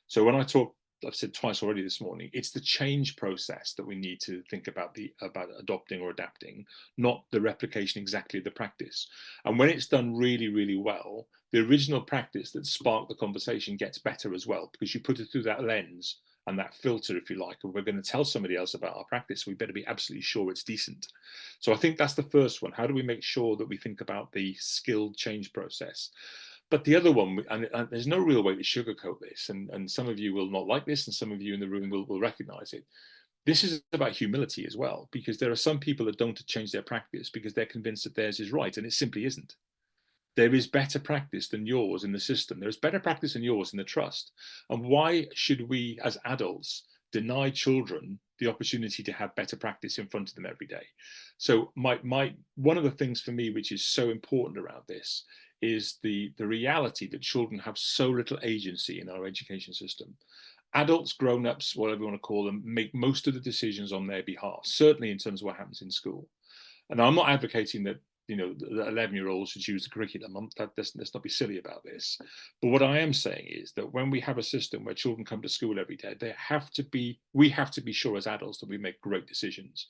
So when I've said twice already this morning, it's the change process that we need to think about adopting or adapting, not the replication exactly of the practice. And when it's done really, really well, the original practice that sparked the conversation gets better as well, because you put it through that lens and that filter, if you like, and we're going to tell somebody else about our practice, we better be absolutely sure it's decent. So I think that's the first one. How do we make sure that we think about the skilled change process? But the other one, and there's no real way to sugarcoat this, and some of you will not like this, and some of you in the room will recognize it. This is about humility as well, because there are some people that don't change their practice because they're convinced that theirs is right, and it simply isn't. There is better practice than yours in the system. There is better practice than yours in the trust. And why should we, as adults, deny children the opportunity to have better practice in front of them every day? So one of the things for me, which is so important around this, is the reality that children have so little agency in our education system. Adults, grown-ups, whatever you want to call them, make most of the decisions on their behalf, certainly in terms of what happens in school. And I'm not advocating that the 11-year-olds should choose the curriculum. Let's not be silly about this. But what I am saying is that when we have a system where children come to school every day, we have to be sure as adults that we make great decisions.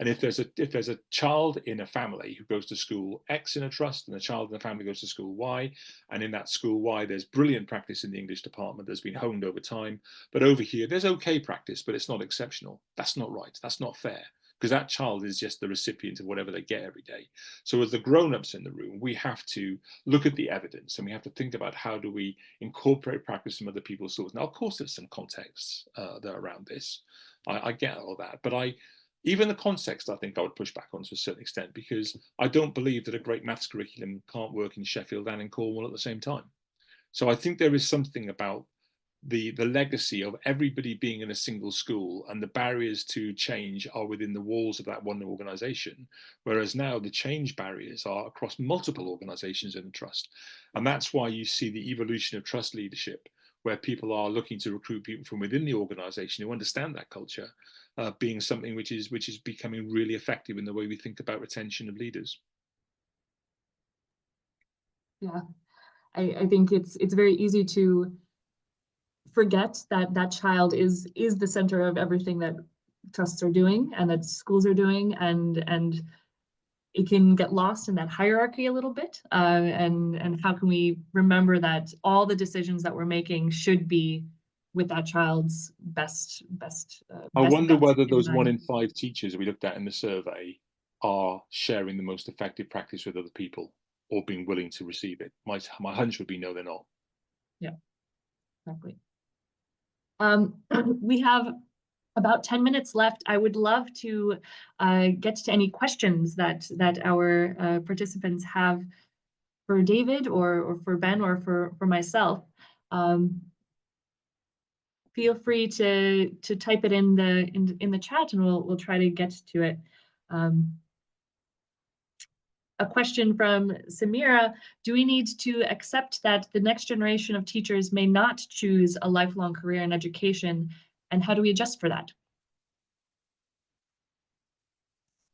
And if there's a child in a family who goes to school X in a trust, and a child in the family goes to school Y, and in that school Y there's brilliant practice in the English department that's been honed over time, but over here there's okay practice, but it's not exceptional. That's not right. That's not fair, because that child is just the recipient of whatever they get every day. So as the grown-ups in the room, we have to look at the evidence, and we have to think about how do we incorporate practice from other people's schools. Now, of course, there's some contexts that are around this. I get all that, but even the context, I think I would push back on to a certain extent, because I don't believe that a great maths curriculum can't work in Sheffield and in Cornwall at the same time. So I think there is something about the legacy of everybody being in a single school, and the barriers to change are within the walls of that one organization, whereas now the change barriers are across multiple organizations in the trust. And that's why you see the evolution of trust leadership, where people are looking to recruit people from within the organization who understand that culture, being something which is becoming really effective in the way we think about retention of leaders. Yeah, I think it's very easy to forget that that child is the center of everything that trusts are doing and that schools are doing, and it can get lost in that hierarchy a little bit. And how can we remember that all the decisions that we're making should be with that child's best I wonder guts whether in those 1 mind. in 5 teachers we looked at in the survey are sharing the most effective practice with other people, or being willing to receive it. My hunch would be no, they're not. Yeah, exactly. We have about 10 minutes left. I would love to get to any questions that our participants have for David or for Ben or for myself. Feel free to type it in the chat, and we'll try to get to it. A question from Samira: do we need to accept that the next generation of teachers may not choose a lifelong career in education, and how do we adjust for that?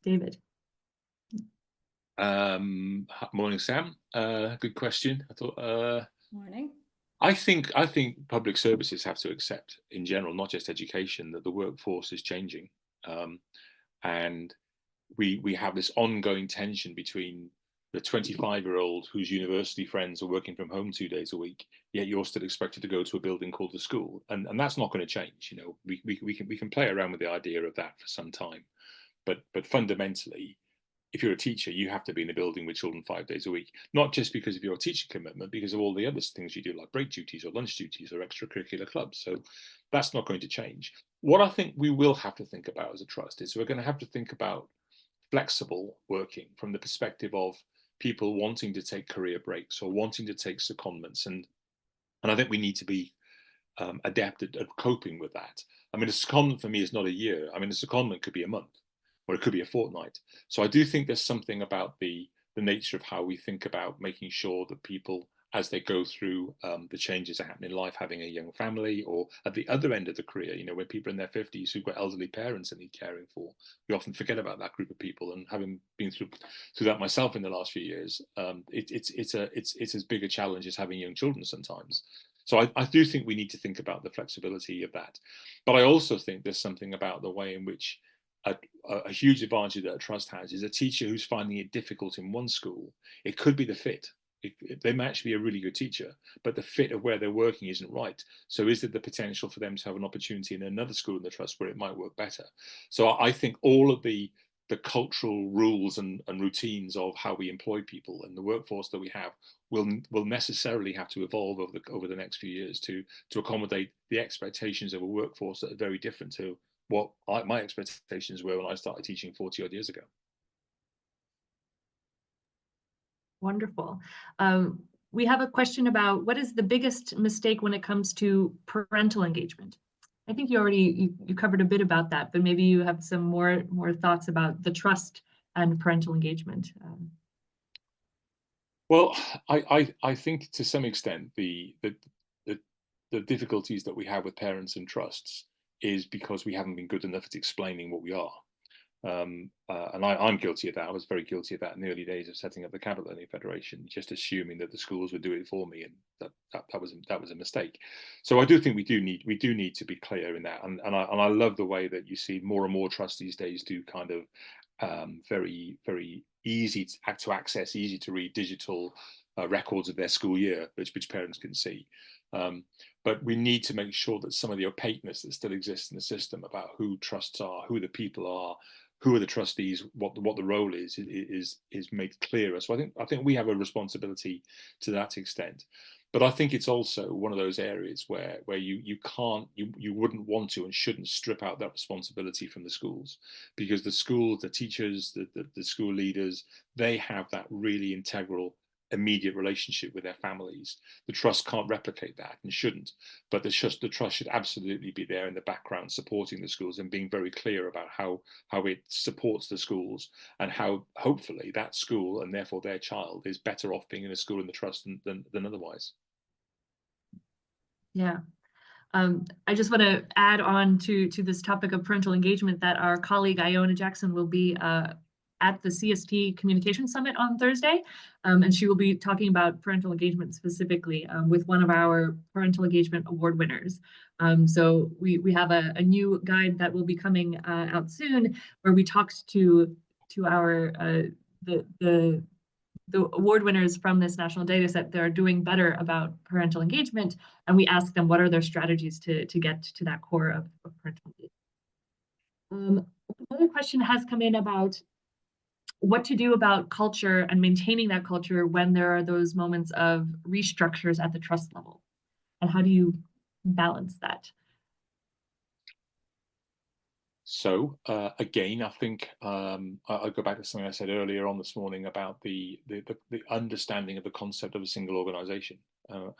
David. Morning, Sam. Good question. I thought. Morning. I think public services have to accept, in general, not just education, that the workforce is changing, and we have this ongoing tension between the 25-year-old whose university friends are working from home 2 days a week, yet you're still expected to go to a building called the school, and that's not going to change. You know, we can play around with the idea of that for some time, but fundamentally, if you're a teacher, you have to be in a building with children 5 days a week, not just because of your teaching commitment, because of all the other things you do, like break duties or lunch duties or extracurricular clubs. So that's not going to change. What I think we will have to think about as a trust is we're going to have to think about flexible working from the perspective of people wanting to take career breaks or wanting to take secondments. And I think we need to be adept at coping with that. I mean, a secondment for me is not a year. I mean, a secondment could be a month, or it could be a fortnight. So I do think there's something about the nature of how we think about making sure that people, as they go through the changes that happen in life, having a young family, or at the other end of the career, you know, when people are in their 50s who've got elderly parents that need caring for, we often forget about that group of people. And having been through that myself in the last few years, it's as big a challenge as having young children sometimes. So I do think we need to think about the flexibility of that. But I also think there's something about the way in which a huge advantage that a trust has is a teacher who's finding it difficult in one school. It could be the fit. They might actually be a really good teacher, but the fit of where they're working isn't right. So is there the potential for them to have an opportunity in another school in the trust where it might work better? So I think all of the cultural rules and routines of how we employ people and the workforce that we have will necessarily have to evolve over the next few years to accommodate the expectations of a workforce that are very different to what my expectations were when I started teaching 40 odd years ago. Wonderful. We have a question about what is the biggest mistake when it comes to parental engagement? I think you covered a bit about that, but maybe you have some more thoughts about the trust and parental engagement. Well, I think to some extent the difficulties that we have with parents and trusts is because we haven't been good enough at explaining what we are. And I'm guilty of that. I was very guilty of that in the early days of setting up the Cabinet Learning Federation, just assuming that the schools would do it for me, and that was a mistake. So I do think we do need to be clear in that, and I love the way that you see more and more trusts these days do kind of very easy to access, easy to read digital records of their school year, which parents can see. But we need to make sure that some of the opaqueness that still exists in the system about who trusts are, who the people are, who are the trustees, what the role is made clearer. So I think we have a responsibility to that extent. But I think it's also one of those areas where you wouldn't want to and shouldn't strip out that responsibility from the schools, because the schools, the teachers, the school leaders, they have that really integral immediate relationship with their families. The trust can't replicate that and shouldn't, but the trust should absolutely be there in the background supporting the schools and being very clear about how it supports the schools and how hopefully that school and therefore their child is better off being in a school in the trust than otherwise. Yeah. I just want to add on to this topic of parental engagement that our colleague Iona Jackson will be at the CST Communication Summit on Thursday, and she will be talking about parental engagement specifically with one of our parental engagement award winners. So we have a new guide that will be coming out soon, where we talked to our the award winners from this national data set that are doing better about parental engagement, and we ask them what are their strategies to get to that core of parental engagement. Another question has come in about what to do about culture and maintaining that culture when there are those moments of restructures at the trust level, and how do you balance that? So again, I think I'll go back to something I said earlier on this morning about the understanding of the concept of a single organization. And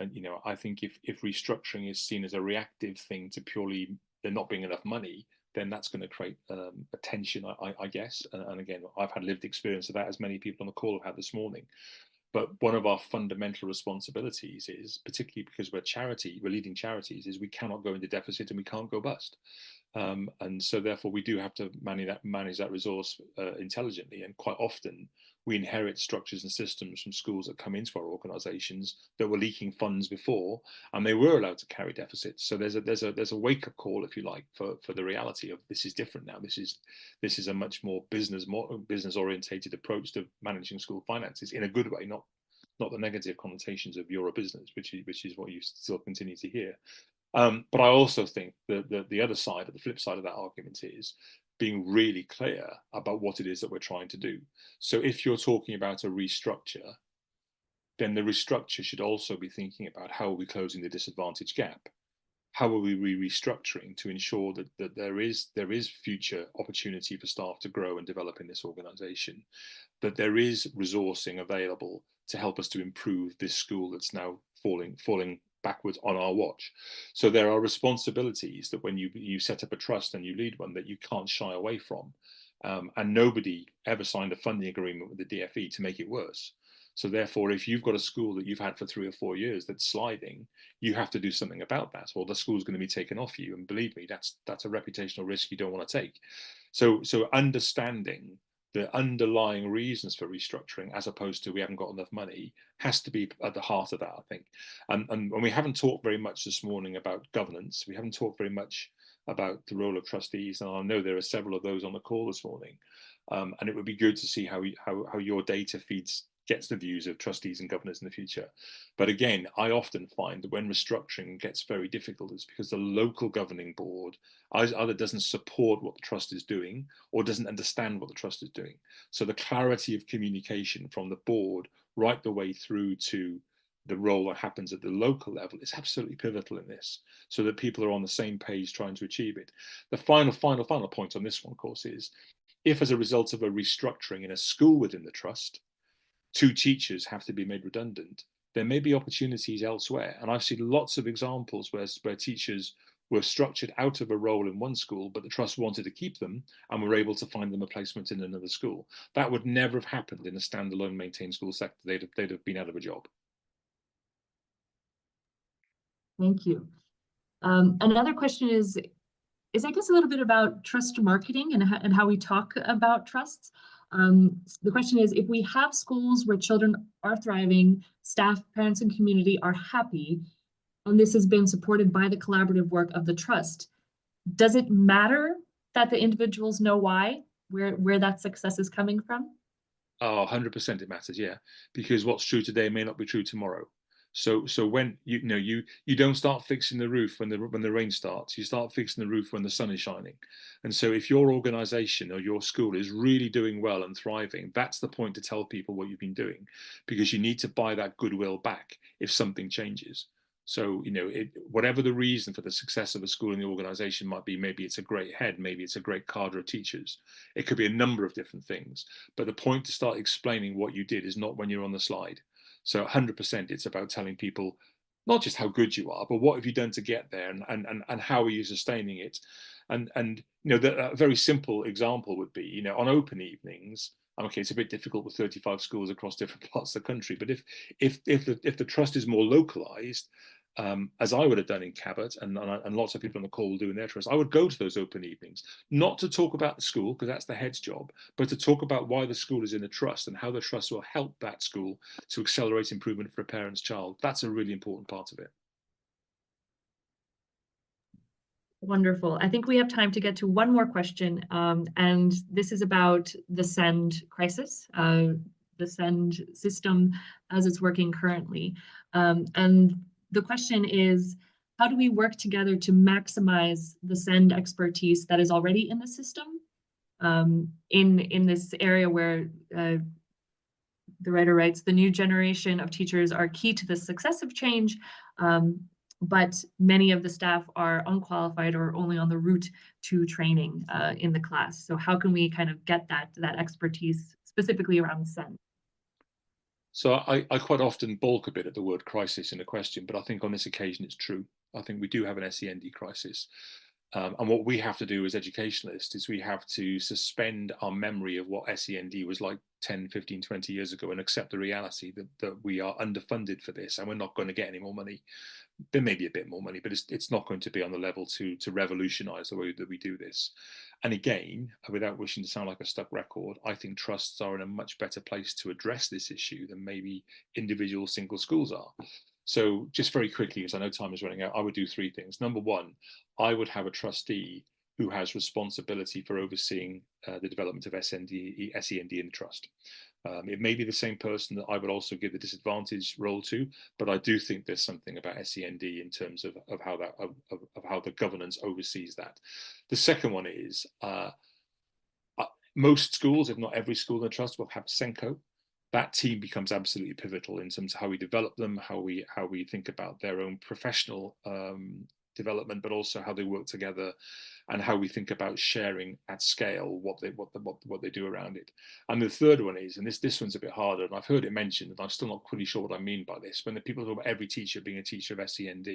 I think if restructuring is seen as a reactive thing to purely there not being enough money, then that's going to create a tension, I guess. And again, I've had lived experience of that, as many people on the call have had this morning. But one of our fundamental responsibilities is, particularly because we're leading charities, is we cannot go into deficit and we can't go bust. And so therefore we do have to manage that resource intelligently. And quite often we inherit structures and systems from schools that come into our organizations that were leaking funds before, and they were allowed to carry deficits. So there's a wake-up call, if you like, for the reality of this is different now. This is a much more business orientated approach to managing school finances in a good way, not the negative connotations of you're a business, which is what you still continue to hear. But I also think that the other side, the flip side of that argument, is being really clear about what it is that we're trying to do. So if you're talking about a restructure, then the restructure should also be thinking about how are we closing the disadvantage gap? How are we restructuring to ensure that there is future opportunity for staff to grow and develop in this organization, that there is resourcing available to help us to improve this school that's now falling backwards on our watch. So there are responsibilities that when you set up a trust and you lead one that you can't shy away from. And nobody ever signed a funding agreement with the DFE to make it worse. So therefore, if you've got a school that you've had for 3 or 4 years that's sliding, you have to do something about that, or the school's going to be taken off you. And believe me, that's a reputational risk you don't want to take. So understanding the underlying reasons for restructuring, as opposed to we haven't got enough money, has to be at the heart of that, I think. And we haven't talked very much this morning about governance. We haven't talked very much about the role of trustees, and I know there are several of those on the call this morning. And it would be good to see how your data gets the views of trustees and governors in the future. But again, I often find that when restructuring gets very difficult, it's because the local governing board either doesn't support what the trust is doing or doesn't understand what the trust is doing. So the clarity of communication from the board right the way through to the role that happens at the local level is absolutely pivotal in this, so that people are on the same page trying to achieve it. The final point on this one, of course, is if as a result of a restructuring in a school within the trust, 2 teachers have to be made redundant, there may be opportunities elsewhere. And I've seen lots of examples where teachers were structured out of a role in one school, but the trust wanted to keep them and were able to find them a placement in another school. That would never have happened in a standalone maintained school sector. They'd have been out of a job. Thank you. Another question is I guess a little bit about trust marketing and how we talk about trusts. The question is, if we have schools where children are thriving, staff, parents, and community are happy, and this has been supported by the collaborative work of the trust, does it matter that the individuals know why, where that success is coming from? Oh, 100% it matters, yeah. Because what's true today may not be true tomorrow. So when you don't start fixing the roof when the rain starts, you start fixing the roof when the sun is shining. And so if your organization or your school is really doing well and thriving, that's the point to tell people what you've been doing, because you need to buy that goodwill back if something changes. So whatever the reason for the success of a school and the organization might be, maybe it's a great head, maybe it's a great cadre of teachers, it could be a number of different things. But the point to start explaining what you did is not when you're on the slide. So 100% it's about telling people not just how good you are, but what have you done to get there, and how are you sustaining it. And you know, a very simple example would be, you know, on open evenings, okay, it's a bit difficult with 35 schools across different parts of the country, but if the trust is more localized, as I would have done in Cabot, and lots of people on the call will do in their trust, I would go to those open evenings, not to talk about the school, because that's the head's job, but to talk about why the school is in a trust and how the trust will help that school to accelerate improvement for a parent's child. That's a really important part of it. Wonderful. I think we have time to get to one more question, and this is about the SEND crisis, the SEND system as it's working currently. And the question is, how do we work together to maximize the SEND expertise that is already in the system, in this area where the writer writes, the new generation of teachers are key to the success of change, but many of the staff are unqualified or only on the route to training in the class. So how can we kind of get that expertise specifically around SEND? So I quite often balk a bit at the word crisis in a question, but I think on this occasion it's true. I think we do have an SEND crisis. And what we have to do as educationalists is we have to suspend our memory of what SEND was like 10, 15, 20 years ago and accept the reality that we are underfunded for this and we're not going to get any more money. There may be a bit more money, but it's not going to be on the level to revolutionize the way that we do this. And again, without wishing to sound like a stuck record, I think trusts are in a much better place to address this issue than maybe individual single schools are. So just very quickly, as I know time is running out, I would do three things. Number one, I would have a trustee who has responsibility for overseeing the development of SEND in the trust. It may be the same person that I would also give the disadvantaged role to, but I do think there's something about SEND in terms of how the governance oversees that. The second one is most schools, if not every school in the trust, will have SENCO. That team becomes absolutely pivotal in terms of how we develop them, how we think about their own professional development, but also how they work together and how we think about sharing at scale what they do around it. And the third one is, and this one's a bit harder, and I've heard it mentioned, and I'm still not pretty sure what I mean by this. When the people talk about every teacher being a teacher of SEND,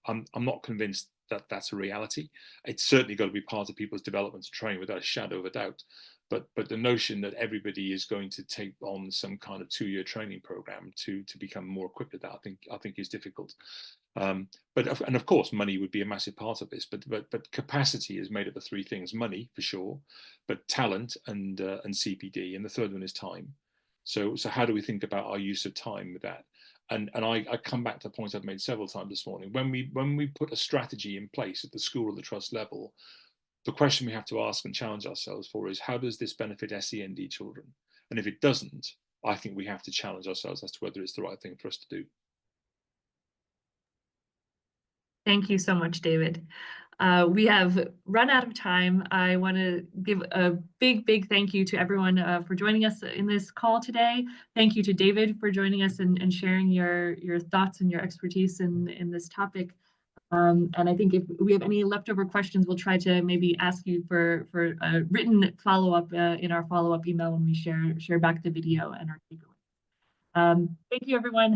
I'm not convinced that that's a reality. It's certainly got to be part of people's development and training without a shadow of a doubt. But the notion that everybody is going to take on some kind of 2-year training program to become more equipped with that, I think is difficult. And of course, money would be a massive part of this. But capacity is made up of three things: money for sure, but talent and CPD, and the third one is time. So how do we think about our use of time with that? And I come back to the point I've made several times this morning. When we put a strategy in place at the school or the trust level, the question we have to ask and challenge ourselves for is, how does this benefit SEND children? And if it doesn't, I think we have to challenge ourselves as to whether it's the right thing for us to do. Thank you so much, David. We have run out of time. I want to give a big thank you to everyone for joining us in this call today. Thank you to David for joining us and sharing your thoughts and your expertise in this topic. And I think if we have any leftover questions, we'll try to maybe ask you for a written follow-up in our follow-up email when we share back the video and our takeaways. Thank you, everyone.